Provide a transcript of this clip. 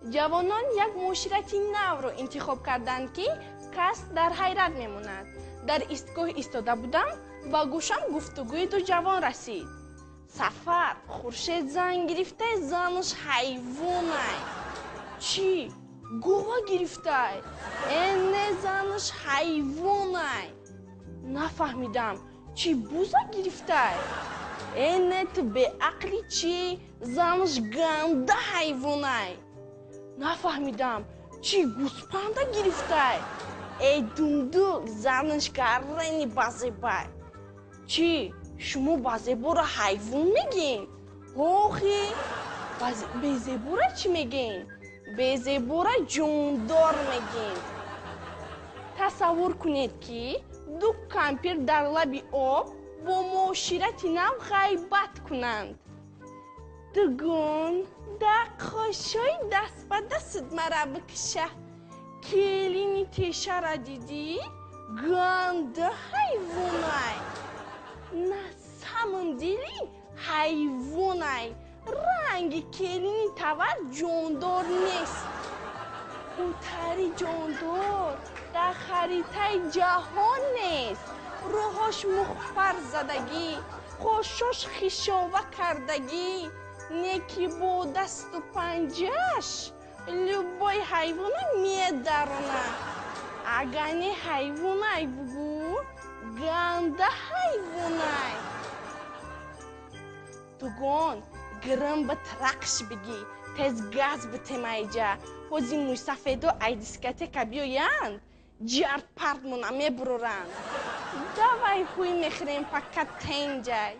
جوانان یک معاشرتی نو را انتخاب کردند که کس در حیرت میموند. در ایستگاه ایستاده بودم با گوشم گفتگوی دو جوان رسید. سفر خورشید زنگ گرفته زنش حیوانه. چی؟ گوه گرفته؟ اینه زنش حیوانه. نفهمیدم. چی بوزه گرفته؟ اینه تو به عقلی چی؟ زنش گنده حیوانه. نفهمیدم. چی گوسپنده گرفته؟ ای دوندوک زنش کرنی بازیبا. چی؟ شما بازیبا را حیوان میگین؟ آخی بازیبا را چی میگین؟ بازیبا را جاندار میگین. تصور کنید که دو کمپیر در لب آب با معاشرت نو غیبت کنند. دوگون دقاشای دست به دست مرا بکشه. کلینی تیشه را دیدی؟ گنده حیوانه. نه سمندیلی حیوانه. رنگ کلینی تور جاندار نیست. کوتری جاندار در خریطه جهان نیست. روحاش مخفر زدگی، خوشش خیشاوه کردگی. نیکی با دست و پنجهش لبای حیوانه میدرونه. اگه حیوانه بگو گنده حیوانه. دوگان گرم به ترقش بگی تز گاز به تیمایجا. خوزی موی سفیدو ای دیسکتیکا بیایند جرد پرد منه میبرورند. دوای خوی میخریم پاکت تینجای.